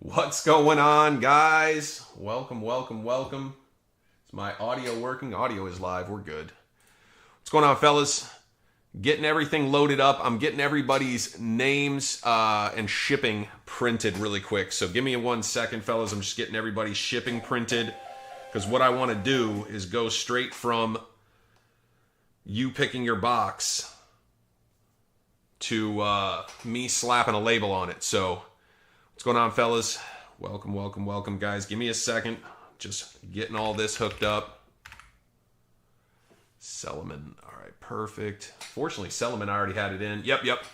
What's going on, guys? Welcome. Is my audio working? Audio is live. We're good. What's going on, fellas? Getting everything loaded up. I'm getting everybody's names and shipping printed really quick. So give me 1 second, fellas. I'm just getting everybody's shipping printed, because what I want to do is go straight from you picking your box to me slapping a label on it. So what's going on, fellas? Welcome, welcome, welcome, guys. Give me a second. Just getting all this hooked up. Selman. All right, perfect. Fortunately, Selman, I already had it in. Yep.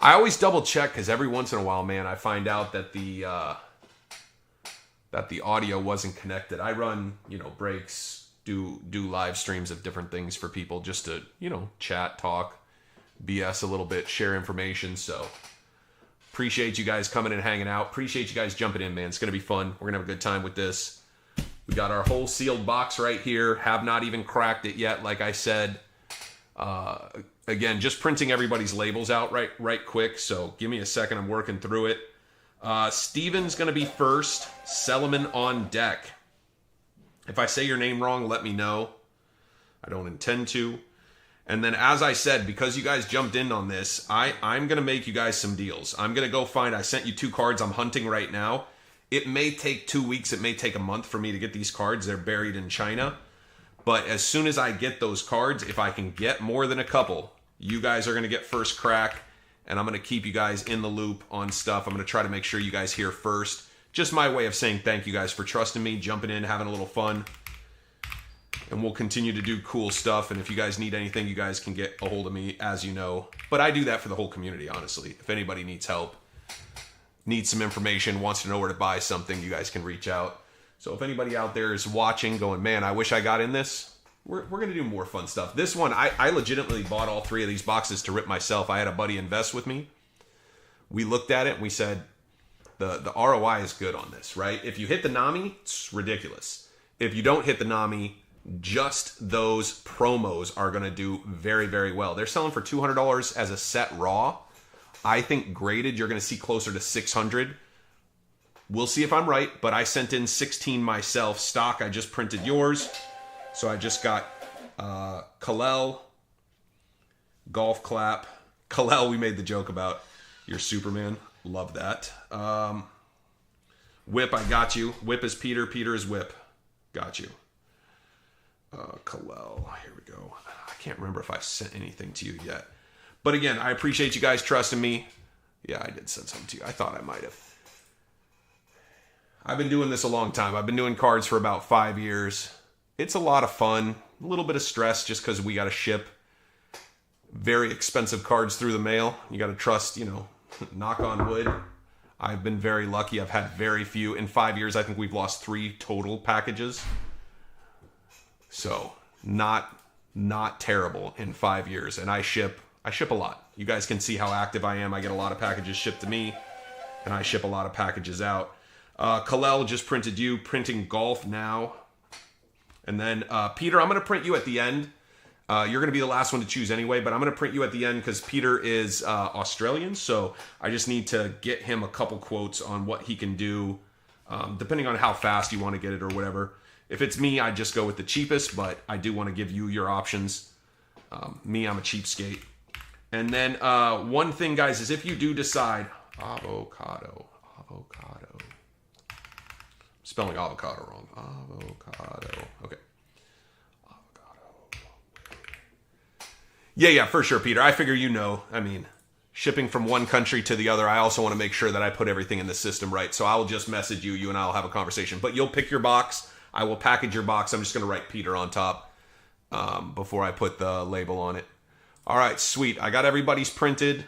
I always double check because every once in a while, man, I find out that the audio wasn't connected. I run, breaks, do live streams of different things for people just to, chat, talk, BS a little bit, share information. So appreciate you guys coming and hanging out. Appreciate you guys jumping in, man. It's going to be fun. We're going to have a good time with this. We got our whole sealed box right here. Have not even cracked it yet, like I said. Again, just printing everybody's labels out right quick. So give me a second. I'm working through it. Steven's going to be first. Selman on deck. If I say your name wrong, let me know. I don't intend to. And then, as I said, because you guys jumped in on this, I'm going to make you guys some deals. I'm going to go find, I sent you 2 cards I'm hunting right now. It may take 2 weeks. It may take a month for me to get these cards. They're buried in China. But as soon as I get those cards, if I can get more than a couple, you guys are going to get first crack. And I'm going to keep you guys in the loop on stuff. I'm going to try to make sure you guys hear first. Just my way of saying thank you guys for trusting me, jumping in, having a little fun. And we'll continue to do cool stuff. And if you guys need anything, you guys can get a hold of me, as you know. But I do that for the whole community, honestly. If anybody needs help, needs some information, wants to know where to buy something, you guys can reach out. So if anybody out there is watching, going, man, I wish I got in this, we're going to do more fun stuff. This one, I legitimately bought all 3 of these boxes to rip myself. I had a buddy invest with me. We looked at it and we said, the ROI is good on this, right? If you hit the NAMI, it's ridiculous. If you don't hit the NAMI, just those promos are going to do very, very well. They're selling for $200 as a set raw. I think graded, you're going to see closer to $600. We'll see if I'm right, but I sent in 16 myself. Stock, I just printed yours. So I just got Kalel, Golf Clap. Kalel, we made the joke about your Superman. Love that. Whip, I got you. Whip is Peter. Peter is Whip. Got you. Kalel, here we go. I can't remember if I sent anything to you yet. But again, I appreciate you guys trusting me. Yeah, I did send something to you. I thought I might have. I've been doing this a long time. I've been doing cards for about 5 years. It's a lot of fun. A little bit of stress just because we got to ship very expensive cards through the mail. You got to trust, knock on wood. I've been very lucky. I've had very few. In 5 years, I think we've lost 3 total packages. So not terrible in 5 years. And I ship a lot. You guys can see how active I am. I get a lot of packages shipped to me, and I ship a lot of packages out. Kalel just printed you, printing golf now. And then Peter, I'm going to print you at the end. You're going to be the last one to choose anyway, but I'm going to print you at the end because Peter is Australian. So I just need to get him a couple quotes on what he can do, depending on how fast you want to get it or whatever. If it's me, I just go with the cheapest, but I do want to give you your options. Me, I'm a cheapskate. And then one thing, guys, is if you do decide avocado. Spelling avocado wrong. Avocado. Okay. Avocado. Yeah, for sure, Peter. I figure I mean, shipping from one country to the other, I also want to make sure that I put everything in the system right. So I will just message you. You and I will have a conversation. But you'll pick your box. I will package your box. I'm just going to write Peter on top before I put the label on it. All right, sweet. I got everybody's printed.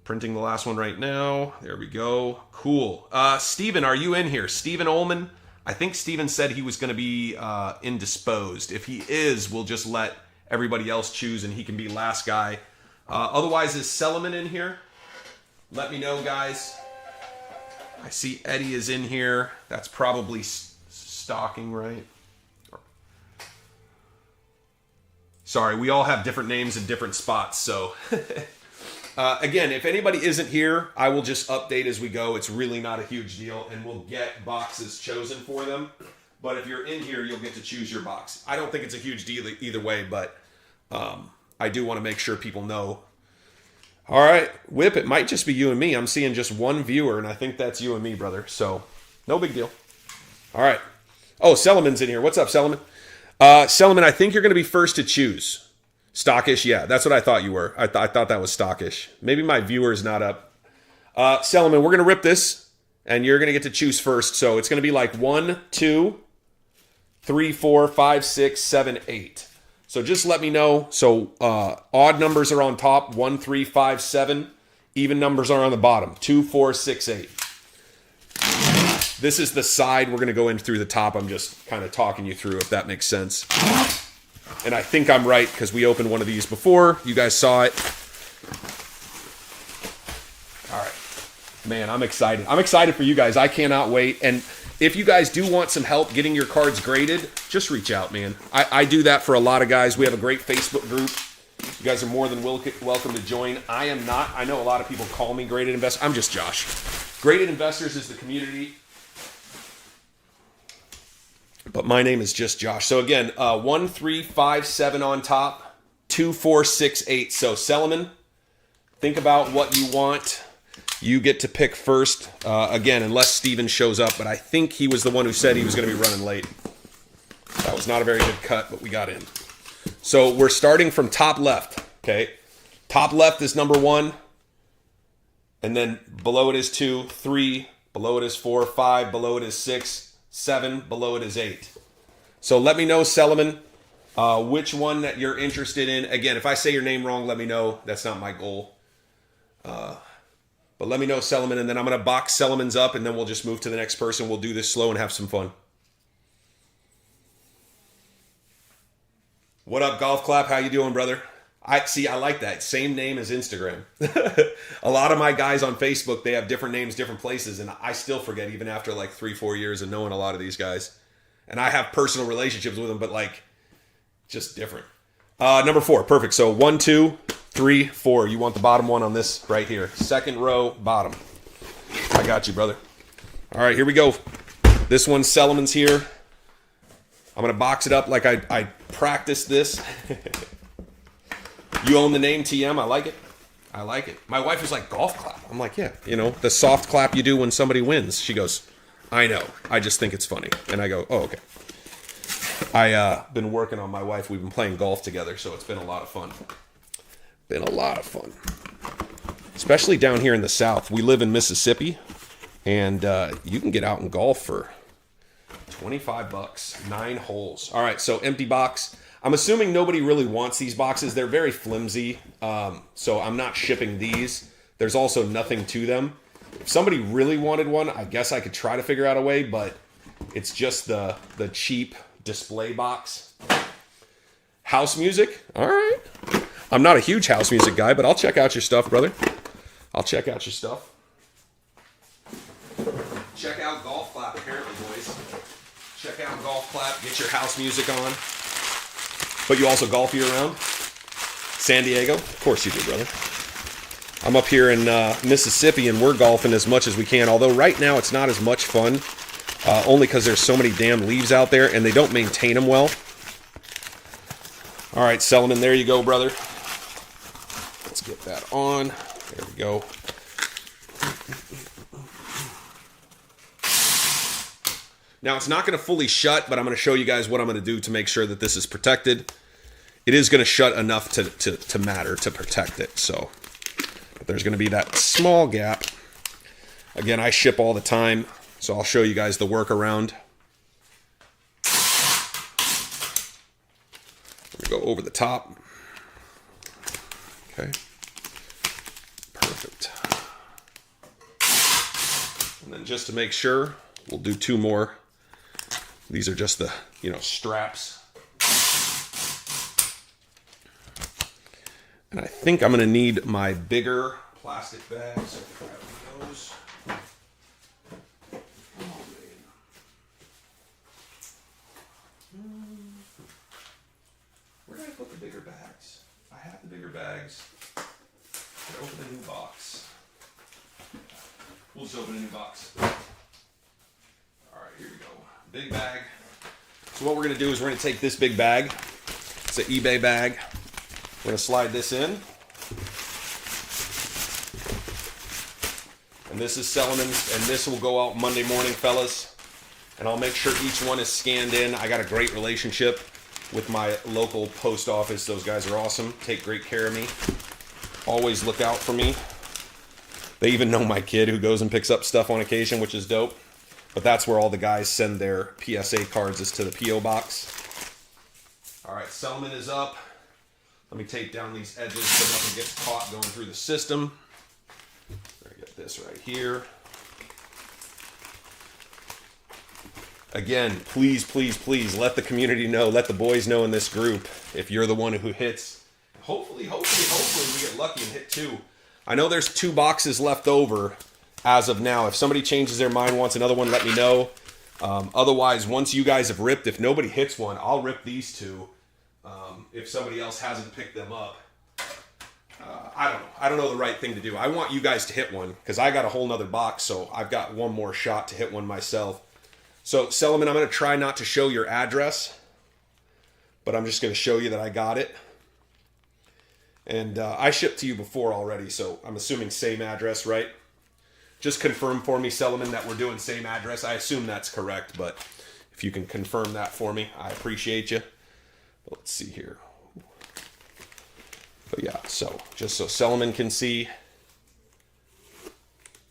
Printing the last one right now. There we go. Cool. Steven, are you in here? Steven Ullman. I think Steven said he was going to be indisposed. If he is, we'll just let everybody else choose and he can be last guy. Otherwise, is Selman in here? Let me know, guys. I see Eddie is in here. That's probably stocking, right? Sorry, we all have different names in different spots, so... Again, if anybody isn't here, I will just update as we go. It's really not a huge deal, and we'll get boxes chosen for them. But if you're in here, you'll get to choose your box. I don't think it's a huge deal either way, but I do want to make sure people know. All right, Whip, it might just be you and me. I'm seeing just one viewer, and I think that's you and me, brother. So, no big deal. All right. Oh, Selman's in here. What's up, Selman? Selman, I think you're going to be first to choose. Stockish, yeah, that's what I thought you were. I thought that was stockish. Maybe my viewer is not up. Selman, we're going to rip this. and you're going to get to choose first. So it's going to be like 1, 2, 3, 4, 5, 6, 7, 8. So just let me know. So odd numbers are on top, 1, 3, 5, 7. Even numbers are on the bottom, 2, 4, 6, 8. This is the side we're going to go in through the top. I'm just kind of talking you through, if that makes sense. And I think I'm right because we opened one of these before. You guys saw it. All right. Man, I'm excited. I'm excited for you guys. I cannot wait. And if you guys do want some help getting your cards graded, just reach out, man. I do that for a lot of guys. We have a great Facebook group. You guys are more than welcome to join. I am not. I know a lot of people call me Graded Investors. I'm just Josh. Graded Investors is the community. But my name is just Josh. So again, 1, 3, 5, 7 on top, 2, 4, 6, 8. So Selman, think about what you want. You get to pick first. Again, unless Steven shows up, but I think he was the one who said he was going to be running late. That was not a very good cut, but we got in. So we're starting from top left, okay? Top left is number 1. And then below it is 2, 3, below it is 4, 5, below it is 6, 7, below it is 8. So let me know, Selman, which one that you're interested in. Again, if I say your name wrong, let me know. That's not my goal. But let me know, Selman, and then I'm going to box Selman's up, and then we'll just move to the next person. We'll do this slow and have some fun. What up, Golf Clap? How you doing, brother? I like that. Same name as Instagram. A lot of my guys on Facebook, they have different names, different places, and I still forget even after like 3-4 years of knowing a lot of these guys. And I have personal relationships with them, but like just different. Number 4, perfect. So 1, 2, 3, 4. You want the bottom one on this right here. Second row, bottom. I got you, brother. All right, here we go. This one, Selman's here. I'm going to box it up like I practiced this. You own the name, TM. I like it. I like it. My wife was like, golf clap. I'm like, yeah, you know, the soft clap you do when somebody wins. She goes, I know. I just think it's funny. And I go, oh, okay. I been working on my wife. We've been playing golf together, so it's been a lot of fun. Been a lot of fun. Especially down here in the South. We live in Mississippi, and you can get out and golf for $25, 9 holes. All right, so empty box. I'm assuming nobody really wants these boxes. They're very flimsy, so I'm not shipping these. There's also nothing to them. If somebody really wanted one, I guess I could try to figure out a way, but it's just the cheap display box. House music, all right. I'm not a huge house music guy, but I'll check out your stuff, brother. I'll check out your stuff. Check out Golf Clap, apparently, boys. Check out Golf Clap. Get your house music on. But you also golf year-round? San Diego? Of course you do, brother. I'm up here in Mississippi, and we're golfing as much as we can. Although right now it's not as much fun, only because there's so many damn leaves out there, and they don't maintain them well. All right, Selman, there you go, brother. Let's get that on. There we go. Now, it's not going to fully shut, but I'm going to show you guys what I'm going to do to make sure that this is protected. It is going to shut enough to matter, to protect it. So, but there's going to be that small gap. Again, I ship all the time, so I'll show you guys the workaround. Let me go over the top. Okay. Perfect. And then just to make sure, we'll do 2 more. These are just the, straps. And I think I'm going to need my bigger plastic bags. So grab those. Where did I put the bigger bags? I have the bigger bags. Should I open a new box? We'll just open a new box. All right, here we go. Big bag. So what we're going to do is we're going to take this big bag. It's an eBay bag. We're going to slide this in. And this is Selman's, and this will go out Monday morning, fellas. And I'll make sure each one is scanned in. I got a great relationship with my local post office. Those guys are awesome. Take great care of me. Always look out for me. They even know my kid who goes and picks up stuff on occasion, which is dope. But that's where all the guys send their PSA cards, is to the P.O. box. All right, settlement is up. Let me take down these edges so nothing gets caught going through the system. I get this right here. Again, please, please, please let the community know, let the boys know in this group if you're the one who hits. Hopefully we get lucky and hit 2. I know there's 2 boxes left over as of now. If somebody changes their mind, wants another one, let me know. Otherwise, once you guys have ripped, if nobody hits one, I'll rip these 2. If somebody else hasn't picked them up. I don't know the right thing to do. I want you guys to hit one because I got a whole nother box, so I've got one more shot to hit one myself. So, Selman, I'm going to try not to show your address, but I'm just going to show you that I got it. And I shipped to you before already, so I'm assuming same address, right? Just confirm for me, Selman, that we're doing same address. I assume that's correct, but if you can confirm that for me, I appreciate you. Let's see here. But yeah, so just so Selman can see.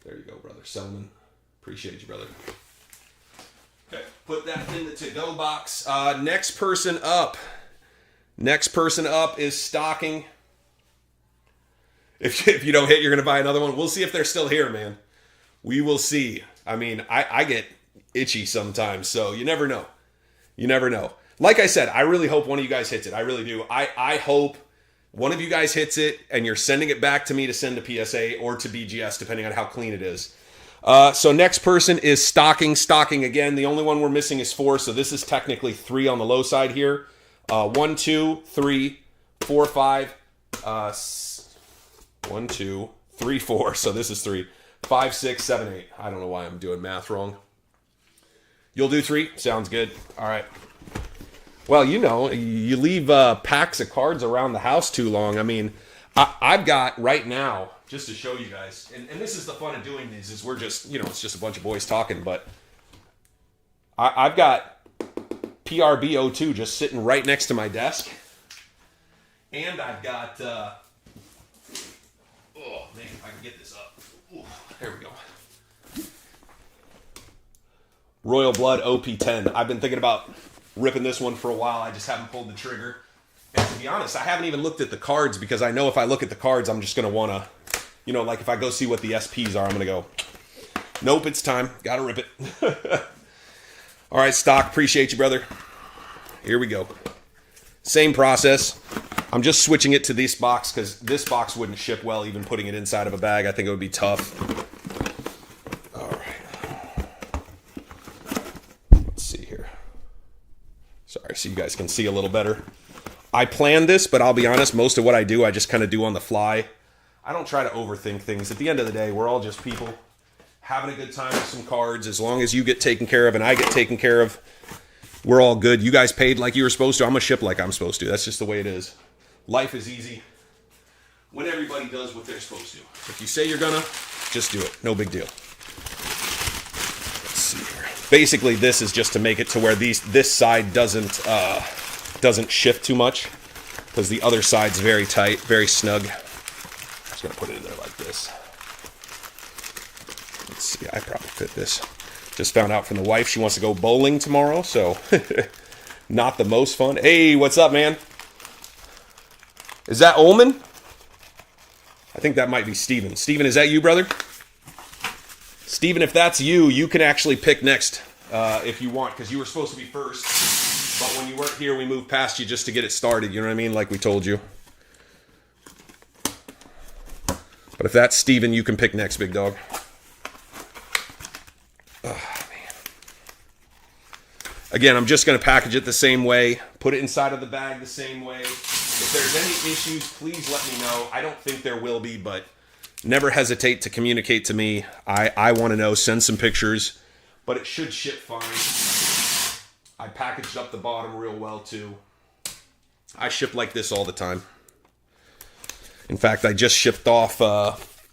There you go, brother. Selman, appreciate you, brother. Okay, put that in the to-go box. Next person up. Next person up is stocking. If you don't hit, you're going to buy another one. We'll see if they're still here, man. We will see. I mean, I get itchy sometimes, so you never know. You never know. Like I said, I really hope one of you guys hits it. I really do. I hope one of you guys hits it, and you're sending it back to me to send to PSA or to BGS, depending on how clean it is. So next person is stocking. Stocking again. The only one we're missing is 4, so this is technically 3 on the low side here. 1, 2, 3, 4, 5. 1, 2, 3, 4. So this is 3. 5, 6, 7, 8. I don't know why I'm doing math wrong. You'll do 3? Sounds good. All right. Well, you know, you leave packs of cards around the house too long. I mean, I've got right now, just to show you guys, and this is the fun of doing these, is we're just, you know, it's just a bunch of boys talking, but I've got PRB02 just sitting right next to my desk. And I've got, oh, man, if I can get this up. Ooh, there we go. Royal Blood OP10. I've been thinking about ripping this one for a while. I just haven't pulled the trigger. And to be honest, I haven't even looked at the cards because I know if I look at the cards, I'm just going to want to, you know, like if I go see what the SPs are, I'm going to go, nope, it's time. Got to rip it. All right, Stock. Appreciate you, brother. Here we go. Same process. I'm just switching it to this box because this box wouldn't ship well, even putting it inside of a bag. I think it would be tough. All right. Let's see here. Sorry, so you guys can see a little better. I planned this, but I'll be honest, most of what I do, I just kind of do on the fly. I don't try to overthink things. At the end of the day, we're all just people having a good time with some cards. As long as you get taken care of and I get taken care of, we're all good. You guys paid like you were supposed to. I'm going to ship like I'm supposed to. That's just the way it is. Life is easy when everybody does what they're supposed to. If you say you're going to, just do it. No big deal. Let's see here. Basically, this is just to make it to where this side doesn't shift too much because the other side's very tight, very snug. I'm just going to put it in there like this. Let's see. I probably fit this. Just found out from the wife she wants to go bowling tomorrow, so not the most fun. Hey, what's up, man? Is that Ullman? I think that might be Steven. Steven, is that you, brother? Steven, if that's you, you can actually pick next if you want, because you were supposed to be first. But when you weren't here, we moved past you just to get it started. You know what I mean? Like we told you. But if that's Steven, you can pick next, big dog. Oh, man. Again, I'm just going to package it the same way. Put it inside of the bag the same way. If there's any issues, please let me know. I don't think there will be, but never hesitate to communicate to me. I want to know. Send some pictures. But it should ship fine. I packaged up the bottom real well, too. I ship like this all the time. In fact, I just shipped off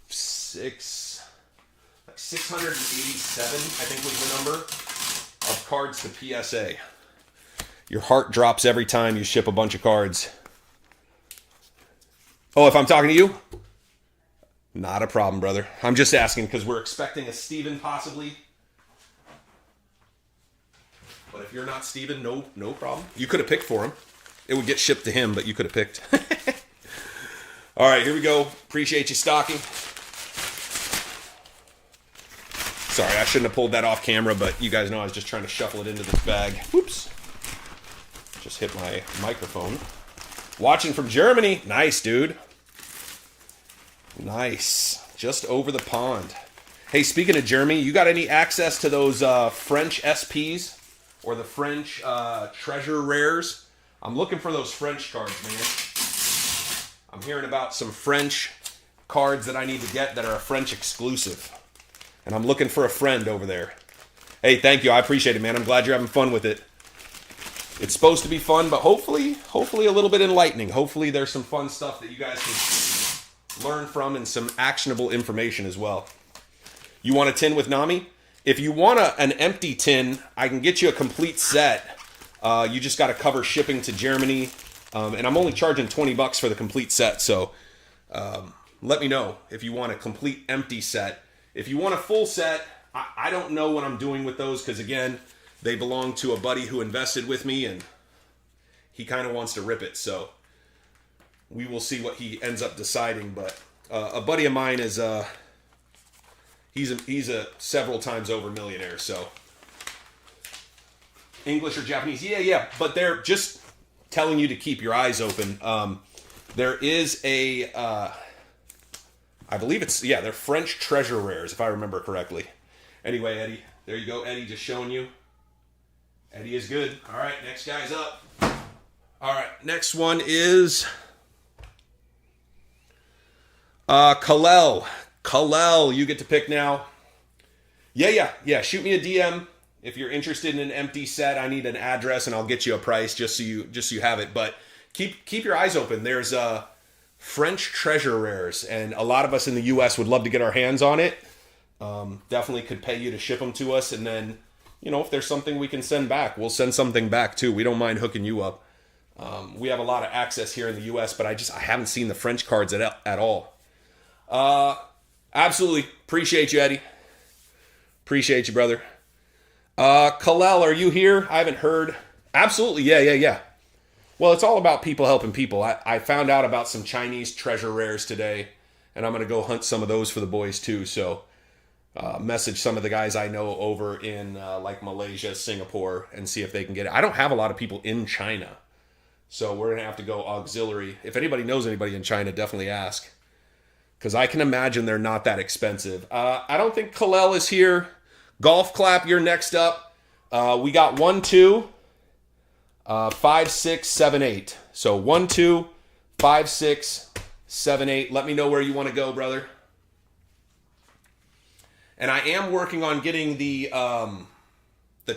687, I think was the number, of cards to PSA. Your heart drops every time you ship a bunch of cards. Oh, if I'm talking to you? Not a problem, brother. I'm just asking because we're expecting a Steven possibly. But if you're not Steven, no problem. You could have picked for him. It would get shipped to him, but you could have picked. All right, here we go. Appreciate you stocking. Sorry, I shouldn't have pulled that off camera, but you guys know I was just trying to shuffle it into this bag. Whoops. Just hit my microphone. Watching from Germany. Nice, dude. Nice. Just over the pond. Hey, speaking of Germany, you got any access to those French SPs or the French treasure rares? I'm looking for those French cards, man. I'm hearing about some French cards that I need to get that are a French exclusive. And I'm looking for a friend over there. Hey, thank you. I appreciate it, man. I'm glad you're having fun with it. It's supposed to be fun, but hopefully a little bit enlightening. Hopefully there's some fun stuff that you guys can learn from and some actionable information as well. You want a tin with Nami? If you want an empty tin, I can get you a complete set. You just got to cover shipping to Germany. And I'm only charging $20 for the complete set. So let me know if you want a complete empty set. If you want a full set, I don't know what I'm doing with those because, again, they belong to a buddy who invested with me, and he kind of wants to rip it. So we will see what he ends up deciding. But a buddy of mine is he's a several times over millionaire. So English or Japanese, yeah. But they're just telling you to keep your eyes open. There is a I believe they're French treasure rares, if I remember correctly. Anyway, Eddie, there you go. Eddie just showing you. Eddie is good. All right, next guy's up. All right, next one is Kalel. Kalel, you get to pick now. Yeah. Shoot me a DM if you're interested in an empty set. I need an address and I'll get you a price just so you have it. But keep your eyes open. There's French treasure rares, and a lot of us in the U.S. would love to get our hands on it. Definitely could pay you to ship them to us, and then, if there's something we can send back, we'll send something back too. We don't mind hooking you up. We have a lot of access here in the U.S., but I haven't seen the French cards at all. Absolutely. Appreciate you, Eddie. Appreciate you, brother. Kalel, are you here? I haven't heard. Absolutely. Yeah. Well, it's all about people helping people. I found out about some Chinese treasure rares today, and I'm going to go hunt some of those for the boys too. So message some of the guys I know over in like Malaysia, Singapore, and see if they can get it. I don't have a lot of people in China, so we're going to have to go auxiliary. If anybody knows anybody in China, definitely ask, because I can imagine they're not that expensive. I don't think Kalel is here. Golf Clap, you're next up. We got 1, 2, 5, 6, 7, 8. So 1, 2, 5, 6, 7, 8. Let me know where you want to go, brother. And I am working on getting the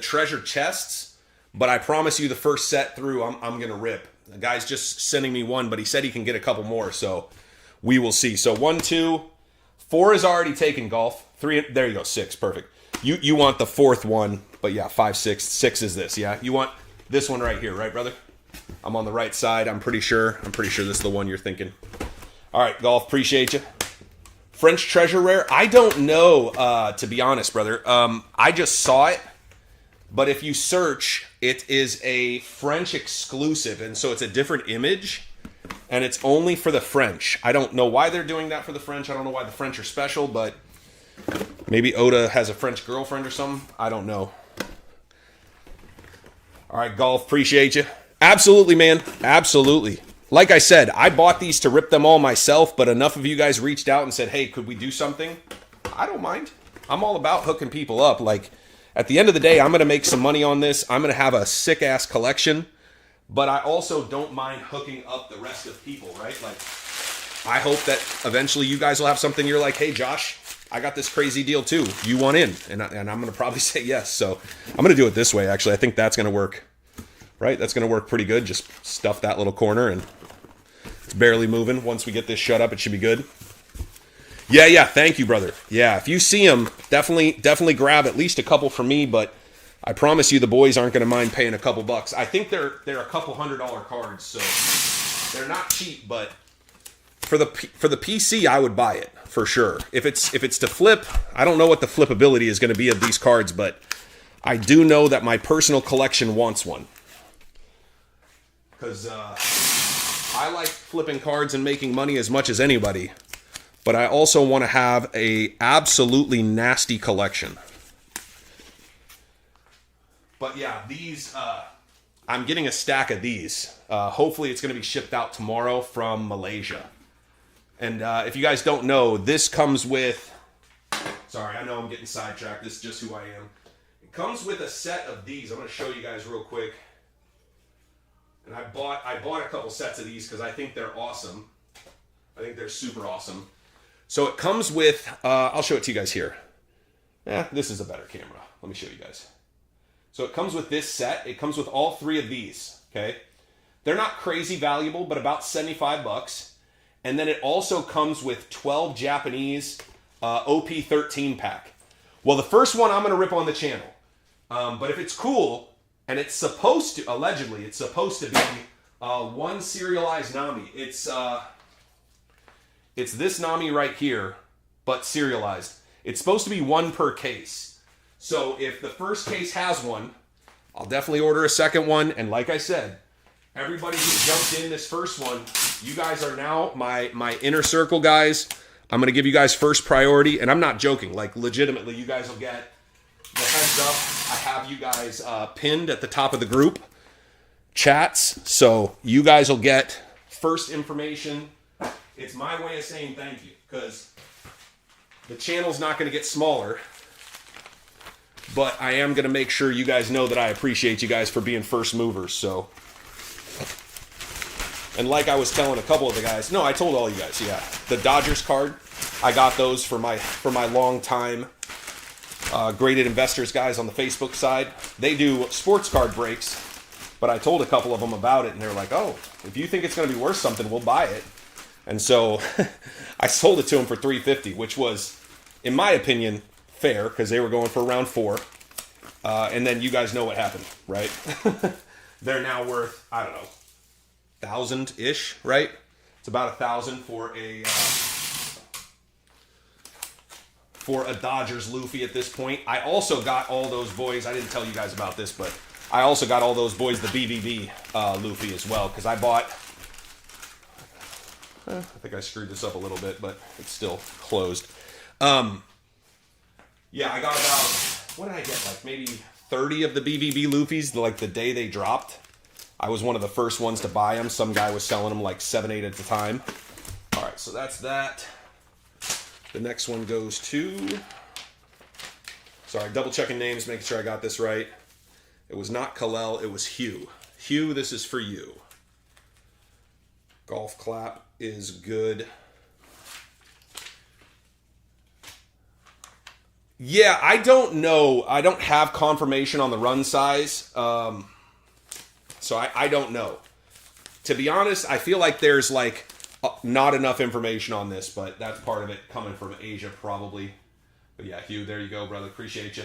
treasure chests, but I promise you the first set through, I'm going to rip. The guy's just sending me one, but he said he can get a couple more, so we will see. So 1, 2, 4 is already taken, Golf. 3, there you go, 6, perfect. You want the fourth one, but yeah, 5, 6, 6 is this, yeah? You want this one right here, right, brother? I'm on the right side, I'm pretty sure. This is the one you're thinking. All right, Golf, appreciate you. French treasure rare? I don't know, to be honest, brother. I just saw it, but if you search, it is a French exclusive, and so it's a different image, and it's only for the French. I don't know why they're doing that for the French. I don't know why the French are special, but maybe Oda has a French girlfriend or something. I don't know. All right, Golf, appreciate you. Absolutely, man. Absolutely. Like I said, I bought these to rip them all myself, but enough of you guys reached out and said, hey, could we do something? I don't mind. I'm all about hooking people up. Like, at the end of the day, I'm going to make some money on this. I'm going to have a sick-ass collection, but I also don't mind hooking up the rest of people, right? Like, I hope that eventually you guys will have something you're like, hey, Josh, I got this crazy deal too. You want in? And I'm going to probably say yes. So I'm going to do it this way, actually. I think that's going to work, right? That's going to work pretty good. Just stuff that little corner, and it's barely moving. Once we get this shut up, it should be good. Yeah. Thank you, brother. Yeah, if you see them, definitely grab at least a couple for me, but I promise you the boys aren't going to mind paying a couple bucks. I think they're a couple $100 cards, so they're not cheap, but for the PC, I would buy it for sure. If it's to flip, I don't know what the flippability is going to be of these cards, but I do know that my personal collection wants one. Because I like flipping cards and making money as much as anybody, but I also want to have a absolutely nasty collection. But yeah, these, I'm getting a stack of these. Hopefully it's going to be shipped out tomorrow from Malaysia. And if you guys don't know, this comes with, sorry, I know I'm getting sidetracked. This is just who I am. It comes with a set of these. I'm going to show you guys real quick. And I bought a couple sets of these because I think they're awesome. I think they're super awesome. So it comes with, I'll show it to you guys here. This is a better camera. Let me show you guys. So it comes with this set. It comes with all three of these, okay? They're not crazy valuable, but about 75 bucks. And then it also comes with 12 Japanese OP13 pack. Well, the first one I'm going to rip on the channel. But if it's cool, and it's supposed to, allegedly, it's supposed to be one serialized Nami. It's this Nami right here, but serialized. It's supposed to be one per case. So if the first case has one, I'll definitely order a second one. And like I said, everybody who jumped in this first one, you guys are now my inner circle guys. I'm going to give you guys first priority. And I'm not joking. Like, legitimately, you guys will get the heads up. I have you guys pinned at the top of the group chats. So you guys will get first information. It's my way of saying thank you, because the channel's not going to get smaller. But I am going to make sure you guys know that I appreciate you guys for being first movers. So, and like I was telling a couple of the guys, no, I told all you guys, yeah, the Dodgers card, I got those for my long time graded investors guys on the Facebook side. They do sports card breaks, but I told a couple of them about it, and they're like, oh, if you think it's going to be worth something, we'll buy it. And so I sold it to them for $350, which was, in my opinion, fair, because they were going for round 4. And then you guys know what happened, right? They're now worth, I don't know, 1,000-ish, right? It's about 1,000 for a Dodgers Luffy at this point. I also got all those boys. I didn't tell you guys about this, but I also got all those boys the BBB Luffy as well, because I bought, I think I screwed this up a little bit, but it's still closed. Yeah, I got about, what did I get? Like maybe 30 of the BBB Luffys, like the day they dropped. I was one of the first ones to buy them. Some guy was selling them like 7, 8 at a time. All right, so that's that. The next one goes to, sorry, double checking names, making sure I got this right. It was not Kalel, it was Hugh. Hugh, this is for you. Golf clap is good. Yeah, I don't know. I don't have confirmation on the run size. So I don't know. To be honest, I feel like there's like not enough information on this, but that's part of it coming from Asia probably. But yeah, Hugh, there you go, brother. Appreciate you.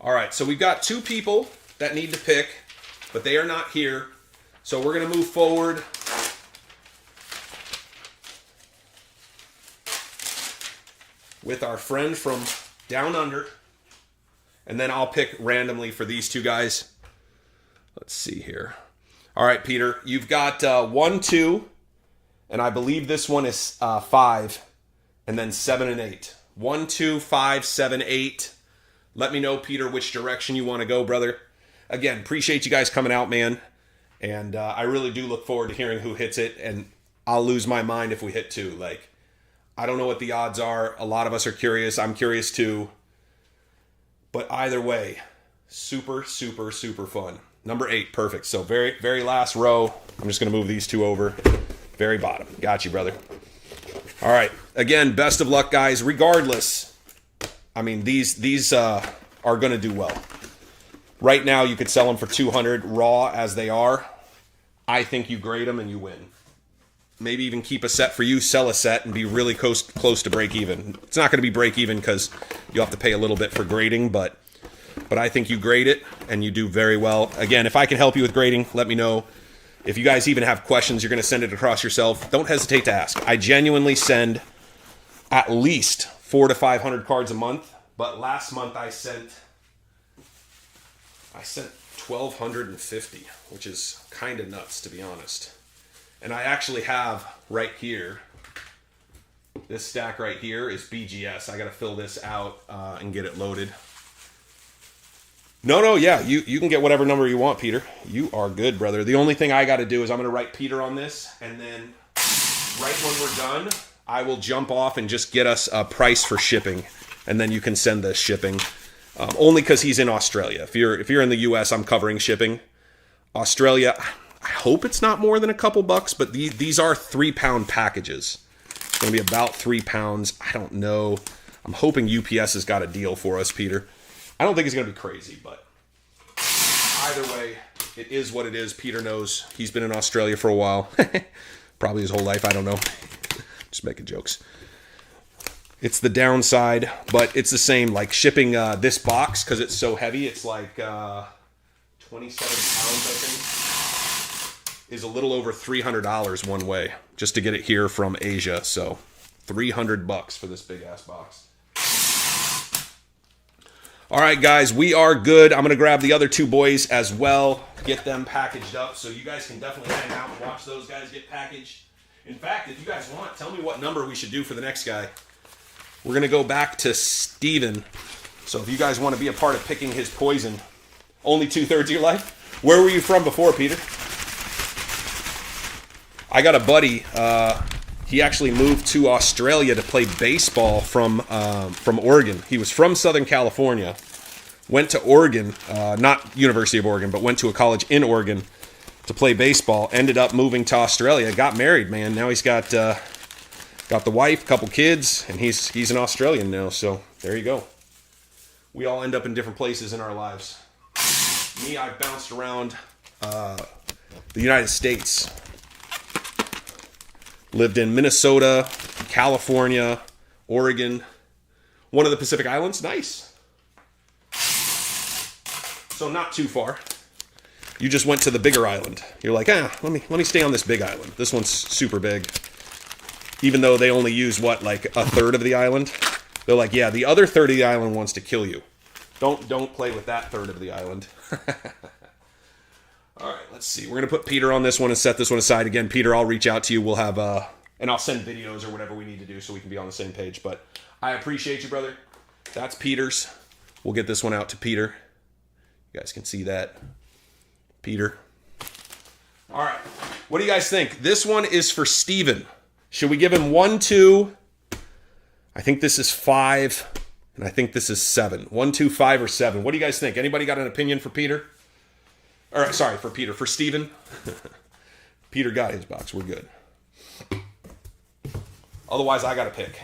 All right, so we've got 2 people that need to pick, but they are not here. So we're going to move forward. With our friend from down under. And then I'll pick randomly for these 2 guys. Let's see here. All right, Peter, you've got 1, 2, and I believe this one is 5, and then 7 and 8. 1, 2, 5, 7, 8. Let me know, Peter, which direction you want to go, brother. Again, appreciate you guys coming out, man. And I really do look forward to hearing who hits it, and I'll lose my mind if we hit 2. Like, I don't know what the odds are. A lot of us are curious. I'm curious too. But either way, super, super, super fun. Number 8, perfect. So very, very last row. I'm just going to move these 2 over. Very bottom. Got you, brother. All right. Again, best of luck, guys. Regardless, I mean, these are going to do well. Right now, you could sell them for $200 raw as they are. I think you grade them and you win. Maybe even keep a set for you, sell a set, and be really close to break even. It's not going to be break even because you'll have to pay a little bit for grading, but but I think you grade it, and you do very well. Again, if I can help you with grading, let me know. If you guys even have questions, you're going to send it across yourself, don't hesitate to ask. I genuinely send at least 400 to 500 cards a month, but last month I sent 1,250, which is kind of nuts, to be honest. And I actually have right here, this stack right here is BGS. I got to fill this out and get it loaded. No, yeah, you can get whatever number you want, Peter. You are good, brother. The only thing I got to do is I'm going to write Peter on this, and then right when we're done, I will jump off and just get us a price for shipping, and then you can send the shipping. Only because he's in Australia. If you're in the U.S., I'm covering shipping. Australia, I hope it's not more than a couple bucks, but these are 3-pound packages. It's going to be about 3 pounds. I don't know. I'm hoping UPS has got a deal for us, Peter. I don't think it's going to be crazy, but either way, it is what it is. Peter knows he's been in Australia for a while. Probably his whole life. I don't know. Just making jokes. It's the downside, but it's the same. Like shipping this box, because it's so heavy, it's like 27 pounds, I think, is a little over $300 one way just to get it here from Asia. So $300 for this big ass box. All right, guys, we are good. I'm going to grab the other two boys as well, get them packaged up, so you guys can definitely hang out and watch those guys get packaged. In fact, if you guys want, tell me what number we should do for the next guy. We're going to go back to Steven. So if you guys want to be a part of picking his poison, only 2/3 of your life? Where were you from before, Peter? I got a buddy. He actually moved to Australia to play baseball from Oregon. He was from Southern California, went to Oregon, not University of Oregon, but went to a college in Oregon to play baseball. Ended up moving to Australia, got married, man. Now he's got the wife, couple kids, and he's an Australian now. So there you go. We all end up in different places in our lives. Me, I've bounced around the United States. Lived in Minnesota, California, Oregon, one of the Pacific Islands. Nice. So not too far. You just went to the bigger island. You're like, let me stay on this big island. This one's super big. Even though they only use like 1/3 of the island. They're like, yeah, the other 1/3 of the island wants to kill you. Don't play with that 1/3 of the island. All right, let's see. We're going to put Peter on this one and set this one aside. Again, Peter, I'll reach out to you. We'll have, and I'll send videos or whatever we need to do so we can be on the same page. But I appreciate you, brother. That's Peter's. We'll get this one out to Peter. You guys can see that. Peter. All right. What do you guys think? This one is for Steven. Should we give him 1, 2? I think this is 5, and I think this is 7. 1, 2, 5, or 7. What do you guys think? Anybody got an opinion for Peter? Or, sorry, for Peter. For Steven. Peter got his box. We're good. Otherwise, I got to pick.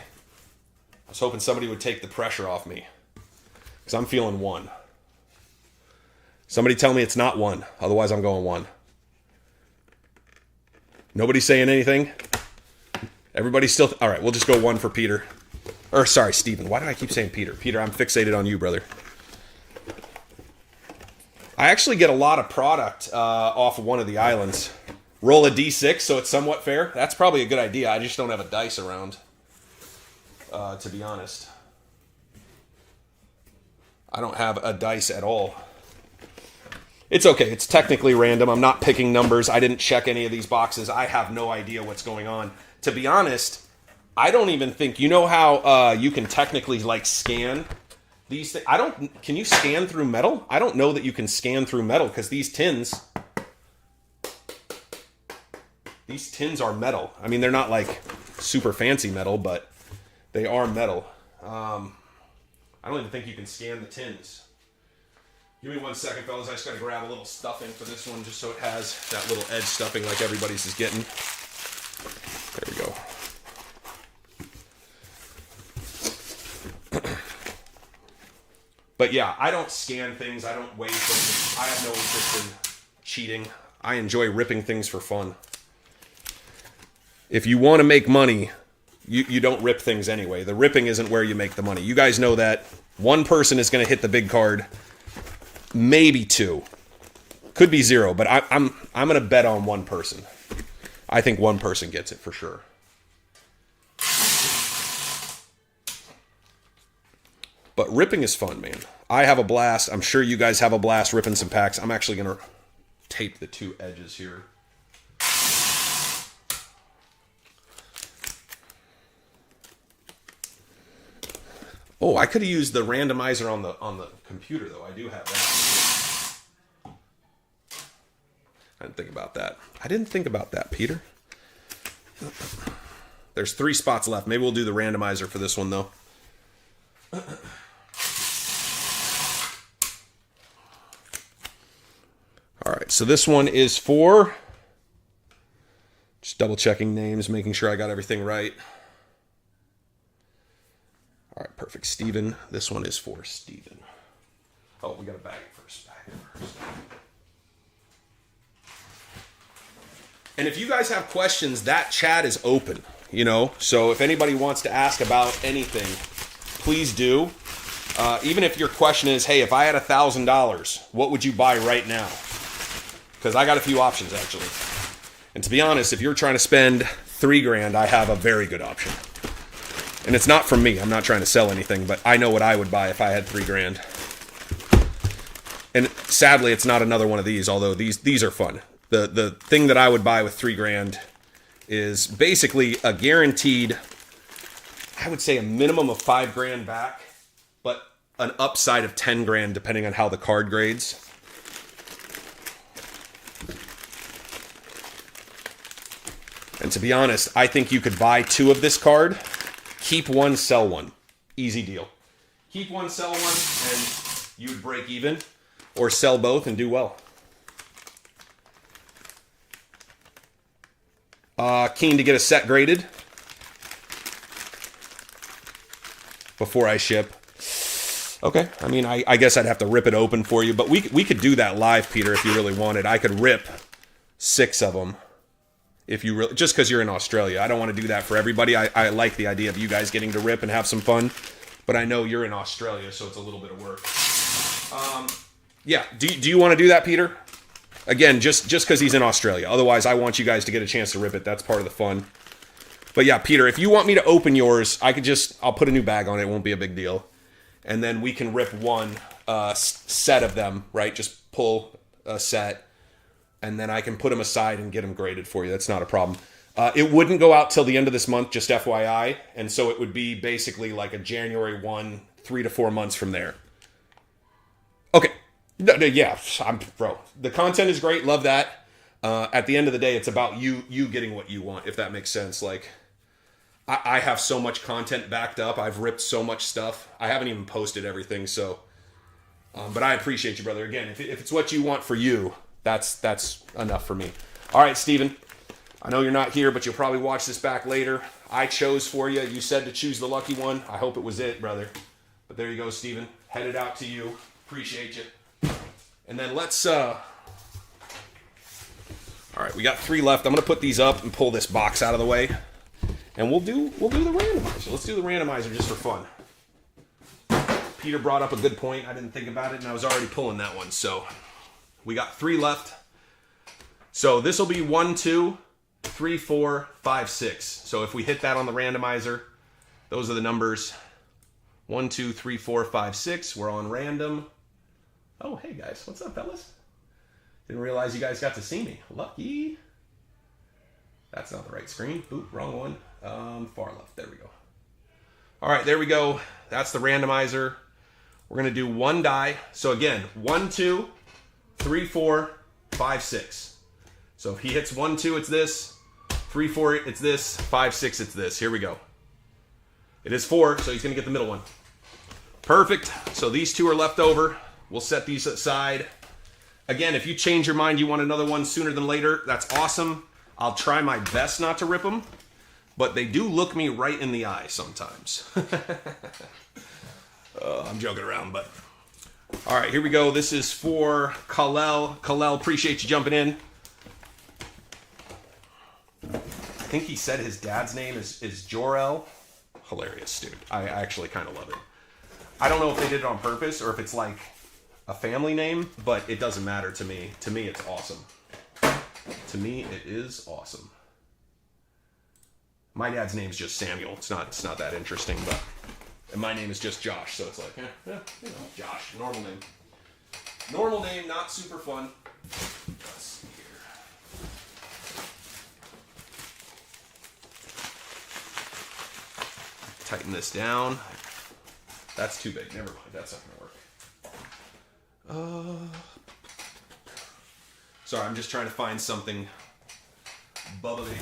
I was hoping somebody would take the pressure off me. Because I'm feeling 1. Somebody tell me it's not 1. Otherwise, I'm going 1. Nobody saying anything? Everybody's still... All right, we'll just go 1 for Peter. Or, sorry, Steven. Why do I keep saying Peter? Peter, I'm fixated on you, brother. I actually get a lot of product off of one of the islands. Roll a D6 so it's somewhat fair. That's probably a good idea. I just don't have a dice around, to be honest. I don't have a dice at all. It's okay. It's technically random. I'm not picking numbers. I didn't check any of these boxes. I have no idea what's going on. To be honest, I don't even think... You know how you can technically, scan... These things, can you scan through metal? I don't know that you can scan through metal because these tins are metal. I mean, they're not super fancy metal, but they are metal. I don't even think you can scan the tins. Give me 1 second, fellas. I just got to grab a little stuffing for this one just so it has that little edge stuffing like everybody's is getting. There we go. But yeah, I don't scan things. I don't weigh things. I have no interest in cheating. I enjoy ripping things for fun. If you want to make money, you don't rip things anyway. The ripping isn't where you make the money. You guys know that. One person is going to hit the big card, maybe 2. Could be 0, but I'm going to bet on one person. I think one person gets it for sure. But ripping is fun, man. I have a blast. I'm sure you guys have a blast ripping some packs. I'm actually going to tape the 2 edges here. Oh, I could have used the randomizer on the computer, though. I do have that. I didn't think about that. I didn't think about that, Peter. There's 3 spots left. Maybe we'll do the randomizer for this one, though. All right, so this one is for... Just double checking names, making sure I got everything right. All right, perfect. Steven. This one is for Steven. Oh, we got to bag it first. And if you guys have questions, that chat is open, you know. So if anybody wants to ask about anything, please do. Even if your question is, hey, if I had $1,000, what would you buy right now? Because I got a few options, actually. And to be honest, if you're trying to spend $3,000, I have a very good option. And it's not from me. I'm not trying to sell anything, but I know what I would buy if I had $3,000. And sadly, it's not another one of these, although these are fun. The thing that I would buy with $3,000 is basically a guaranteed, I would say a minimum of $5,000 back, but an upside of $10,000 depending on how the card grades. And to be honest, I think you could buy 2 of this card, keep 1, sell 1. Easy deal. Keep 1, sell 1, and you would break even, or sell both and do well. Keen to get a set graded before I ship. Okay, I mean, I guess I'd have to rip it open for you, but we could do that live, Peter, if you really wanted. I could rip 6 of them. If you really, just because you're in Australia. I don't want to do that for everybody. I like the idea of you guys getting to rip and have some fun, but I know you're in Australia, so it's a little bit of work. Yeah, do you want to do that, Peter? Again, just because he's in Australia. Otherwise, I want you guys to get a chance to rip it. That's part of the fun. But yeah, Peter, if you want me to open yours, I'll put a new bag on it. It won't be a big deal. And then we can rip 1 set of them, right? Just pull a set. And then I can put them aside and get them graded for you. That's not a problem. It wouldn't go out till the end of this month, just FYI. And so it would be basically like a January 1, 3 to 4 months from there. Okay. Yeah, bro. The content is great. Love that. At the end of the day, it's about you getting what you want, if that makes sense. Like, I have so much content backed up. I've ripped so much stuff. I haven't even posted everything. So, but I appreciate you, brother. Again, if it's what you want for you, that's enough for me. All right, Steven. I know you're not here, but you'll probably watch this back later. I chose for you. You said to choose the lucky one. I hope it was it, brother. But there you go, Steven. Headed out to you. Appreciate you. And then let's... All right, we got 3 left. I'm going to put these up and pull this box out of the way. And we'll do the randomizer. Let's do the randomizer just for fun. Peter brought up a good point. I didn't think about it, and I was already pulling that one. So we got 3 left. So this will be 1, 2, 3, 4, 5, 6. So if we hit that on the randomizer, those are the numbers. 1, 2, 3, 4, 5, 6. We're on random. Oh, hey guys. What's up, fellas? Didn't realize you guys got to see me. Lucky. That's not the right screen. Ooh, wrong one. Far left. There we go. All right, there we go. That's the randomizer. We're going to do 1 die. So again, 1, 2, 3, 4, 5, 6. So if he hits 1, 2, it's this. 3, 4, it's this. 5, 6, it's this. Here we go. It is 4, so he's going to get the middle one. Perfect. So these 2 are left over. We'll set these aside. Again, if you change your mind, you want another one sooner than later, that's awesome. I'll try my best not to rip them, but they do look me right in the eye sometimes. I'm joking around, but... All right, here we go. This is for Kalel. Kalel, appreciate you jumping in. I think he said his dad's name is Jor-El. Hilarious, dude. I actually kind of love it. I don't know if they did it on purpose or if it's like a family name, but it doesn't matter to me. To me, it's awesome. To me, it is awesome. My dad's name's just Samuel. It's not that interesting, but and my name is just Josh, so it's like, Josh, normal name. Normal name, not super fun. Let's see here. Tighten this down. That's too big. Never mind. That's not gonna work. Sorry, I'm just trying to find something bubbly.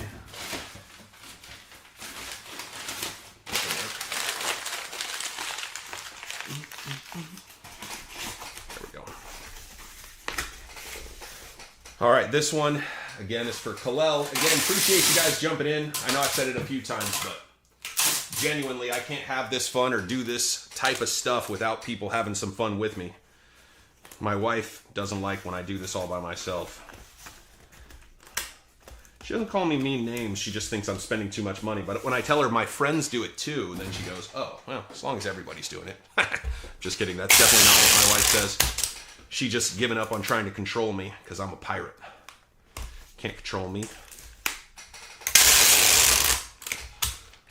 There we go. All right, this one, again, is for Kalel. Again, appreciate you guys jumping in. I know I've said it a few times, but genuinely, I can't have this fun or do this type of stuff without people having some fun with me. My wife doesn't like when I do this all by myself. She doesn't call me mean names. She just thinks I'm spending too much money. But when I tell her my friends do it too, then she goes, oh, well, as long as everybody's doing it. Just kidding. That's definitely not what my wife says. She just given up on trying to control me because I'm a pirate. Can't control me.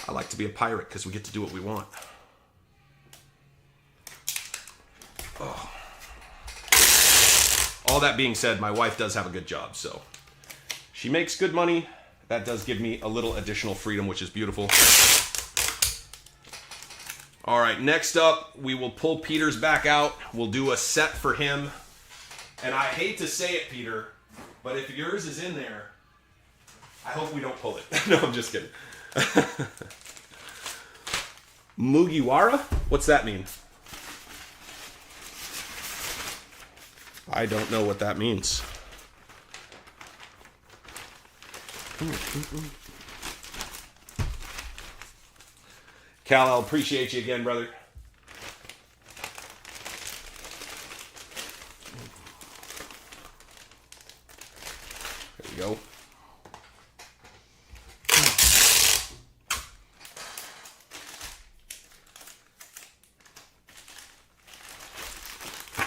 I like to be a pirate because we get to do what we want. Oh. All that being said, my wife does have a good job, so she makes good money. That does give me a little additional freedom, which is beautiful. All right, next up, we will pull Peter's back out. We'll do a set for him. And I hate to say it, Peter, but if yours is in there, I hope we don't pull it. No, I'm just kidding. Mugiwara? What's that mean? I don't know what that means. Cal, I'll appreciate you again, brother. There we go.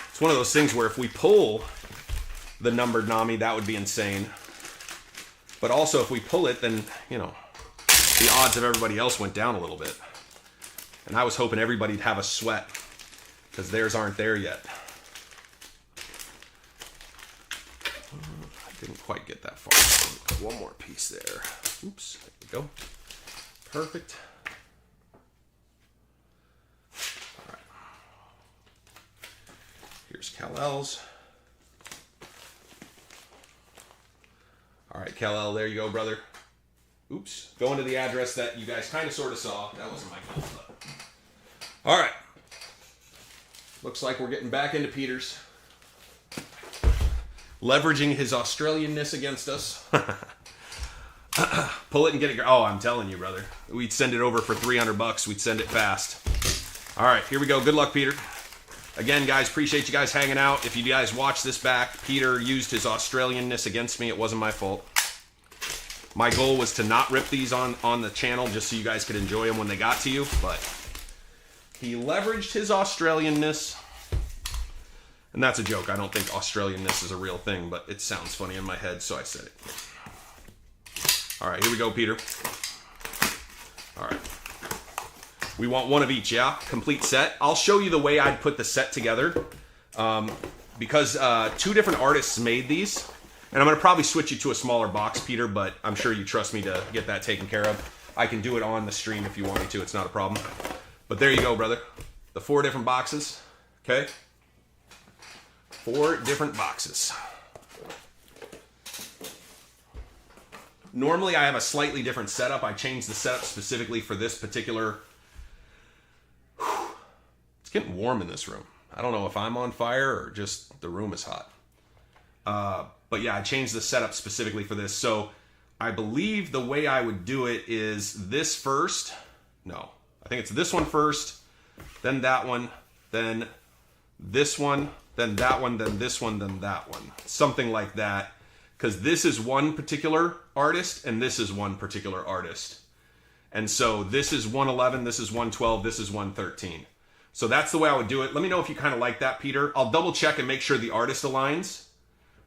It's one of those things where if we pull the numbered Nami, that would be insane. But also, if we pull it, then, you know, the odds of everybody else went down a little bit. And I was hoping everybody'd have a sweat, because theirs aren't there yet. I didn't quite get that far. One more piece there. Oops, there we go. Perfect. All right. Here's Kal-El's. All right, Kal-El, there you go, brother. Oops. Going to the address that you guys kind of sort of saw. That wasn't my goal, but... All right. Looks like we're getting back into Peter's. Leveraging his Australianness against us. Pull it and get it. Oh, I'm telling you, brother. We'd send it over for $300. We'd send it fast. All right, here we go. Good luck, Peter. Again, guys, appreciate you guys hanging out. If you guys watch this back, Peter used his Australianness against me. It wasn't my fault. My goal was to not rip these on the channel just so you guys could enjoy them when they got to you, but he leveraged his Australianness. And that's a joke. I don't think Australianness is a real thing, but it sounds funny in my head, so I said it. All right, here we go, Peter. All right. We want one of each, yeah? Complete set. I'll show you the way I'd put the set together. Because two different artists made these. And I'm going to probably switch you to a smaller box, Peter, but I'm sure you trust me to get that taken care of. I can do it on the stream if you want me to. It's not a problem. But there you go, brother. The 4 different boxes. Okay? 4 different boxes. Normally, I have a slightly different setup. I changed the setup specifically for this particular... It's getting warm in this room. I don't know if I'm on fire or just the room is hot. But yeah, I changed the setup specifically for this. So I believe the way I would do it is this first. No, I think it's this one first, then that one, then this one, then that one, then this one, then that one. Something like that. Because this is one particular artist and this is one particular artist. And so this is 111, this is 112, this is 113. So that's the way I would do it. Let me know if you kind of like that, Peter. I'll double check and make sure the artist aligns,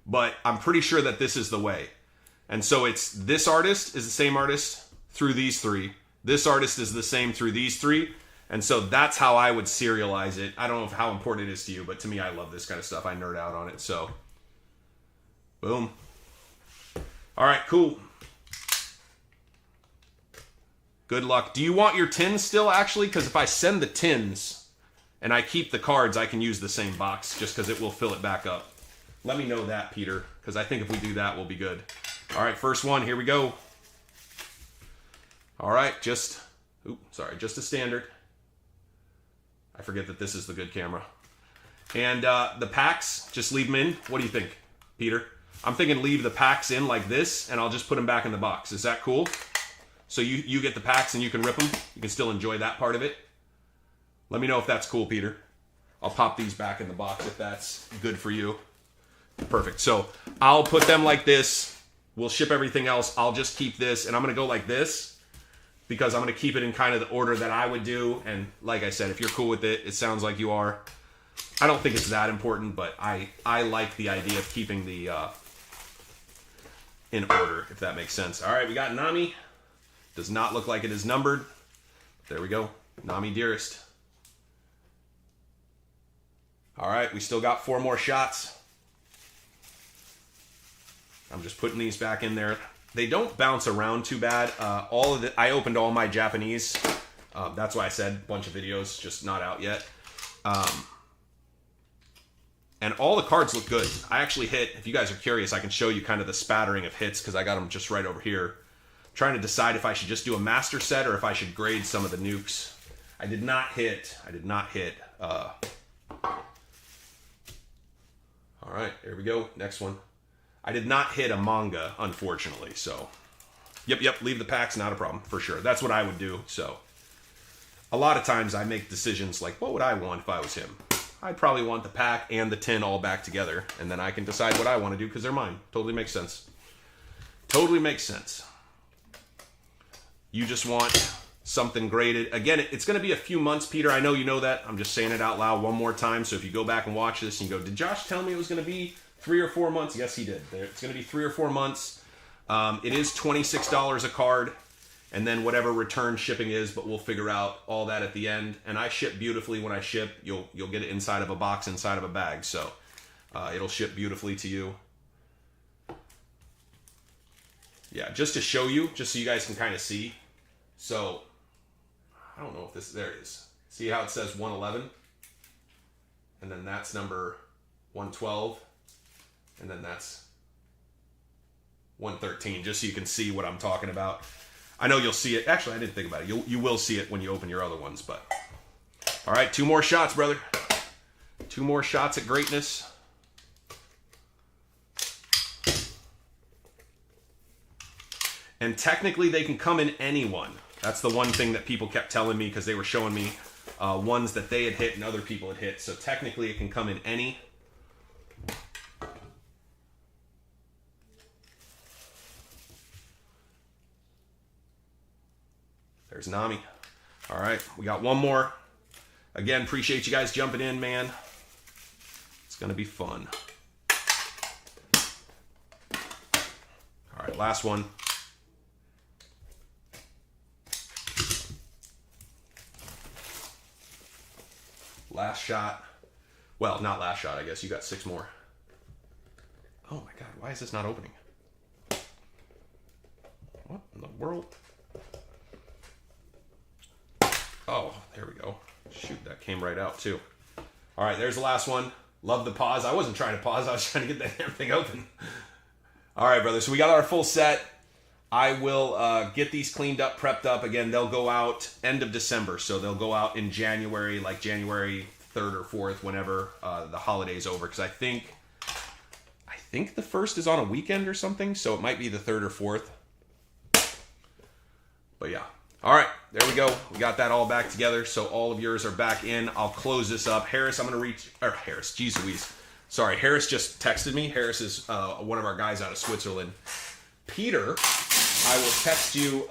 but I'm pretty sure that this is the way. And so it's this artist is the same artist through these three. This artist is the same through these three. And so that's how I would serialize it. I don't know how important it is to you, but to me, I love this kind of stuff. I nerd out on it. So, boom. All right, cool. Good luck. Do you want your tins still, actually? Because if I send the tins and I keep the cards, I can use the same box just because it will fill it back up. Let me know that, Peter, because I think if we do that, we'll be good. All right, first one. Here we go. All right, just a standard. I forget that this is the good camera. And the packs, just leave them in. What do you think, Peter? I'm thinking leave the packs in like this, and I'll just put them back in the box. Is that cool? So you get the packs and you can rip them. You can still enjoy that part of it. Let me know if that's cool, Peter. I'll pop these back in the box if that's good for you. Perfect. So I'll put them like this. We'll ship everything else. I'll just keep this, and I'm going to go like this, because I'm going to keep it in kind of the order that I would do. And like I said, if you're cool with it, it sounds like you are. I don't think it's that important, but I like the idea of keeping the in order, if that makes sense. All right, we got Nami. Does not look like it is numbered. There we go. Nami Dearest. All right, we still got 4 more shots. I'm just putting these back in there. They don't bounce around too bad. I opened all my Japanese. That's why I said a bunch of videos, just not out yet. And all the cards look good. I actually hit, if you guys are curious, I can show you kind of the spattering of hits because I got them just right over here. I'm trying to decide if I should just do a master set or if I should grade some of the nukes. I did not hit. All right, here we go. Next one. I did not hit a manga, unfortunately, so yep, leave the packs, not a problem, for sure. That's what I would do. So a lot of times I make decisions like, what would I want if I was him? I'd probably want the pack and the tin all back together, and then I can decide what I want to do because they're mine. Totally makes sense. Totally makes sense. You just want something graded. Again, it's going to be a few months, Peter. I know you know that. I'm just saying it out loud one more time. So if you go back and watch this and you go, did Josh tell me it was going to be 3 or 4 months? Yes, he did. It's going to be 3 or 4 months. It is $26 a card, and then whatever return shipping is, but we'll figure out all that at the end. And I ship beautifully when I ship. You'll get it inside of a box, inside of a bag. So it'll ship beautifully to you. Yeah, just to show you, just so you guys can kind of see. So I don't know if this, there it is. See how it says 111? And then that's number 112. And then that's 113, just so you can see what I'm talking about. I know you'll see it. Actually, I didn't think about it. You will see it when you open your other ones, but. All right, 2 more shots, brother. 2 more shots at greatness. And technically, they can come in any one. That's the one thing that people kept telling me because they were showing me ones that they had hit and other people had hit. So technically, it can come in any. There's Nami. All right, we got 1 more. Again, appreciate you guys jumping in, man. It's going to be fun. All right, last one. Last shot. Well, not last shot, I guess. You got 6 more. Oh my God, why is this not opening? What in the world? Oh, there we go. Shoot, that came right out too. All right, there's the last one. Love the pause. I wasn't trying to pause. I was trying to get that damn thing open. All right, brother. So we got our full set. I will get these cleaned up, prepped up. Again, they'll go out end of December. So they'll go out in January, like January 3rd or 4th, whenever the holiday's over. Because I think the 1st is on a weekend or something. So it might be the 3rd or 4th. But yeah. All right, there we go. We got that all back together, so all of yours are back in. I'll close this up. Harris, I'm going to reach... Or Harris, geez Louise. Sorry, Harris just texted me. Harris is one of our guys out of Switzerland. Peter I will text you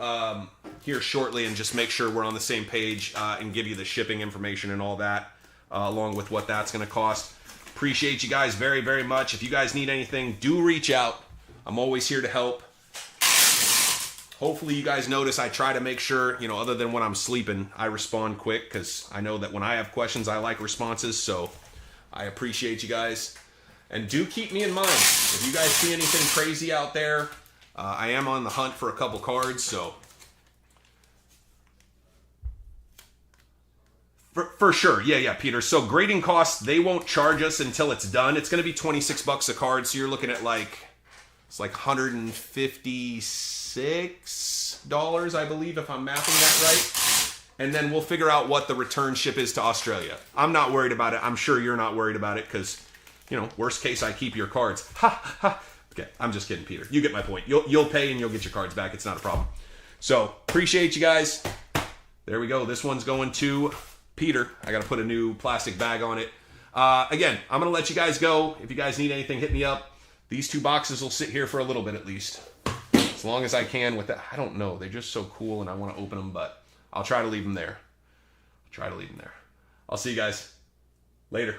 here shortly and just make sure we're on the same page and give you the shipping information and all that, along with what that's going to cost. Appreciate you guys very, very much. If you guys need anything, do reach out. I'm always here to help. Hopefully you guys notice I try to make sure, other than when I'm sleeping, I respond quick, because I know that when I have questions, I like responses. So I appreciate you guys. And do keep me in mind. If you guys see anything crazy out there, I am on the hunt for a couple cards, so for sure. Yeah, Peter. So grading costs, they won't charge us until it's done. It's going to be $26 a card, so you're looking at it's like $156, I believe, if I'm mathing that right. And then we'll figure out what the return ship is to Australia. I'm not worried about it. I'm sure you're not worried about it, because, worst case, I keep your cards. Ha, ha. Okay, I'm just kidding, Peter. You get my point. You'll pay and you'll get your cards back. It's not a problem. So, appreciate you guys. There we go. This one's going to Peter. I got to put a new plastic bag on it. Again, I'm going to let you guys go. If you guys need anything, hit me up. These 2 boxes will sit here for a little bit at least. As long as I can with that. I don't know. They're just so cool and I want to open them, but I'll try to leave them there. I'll see you guys later.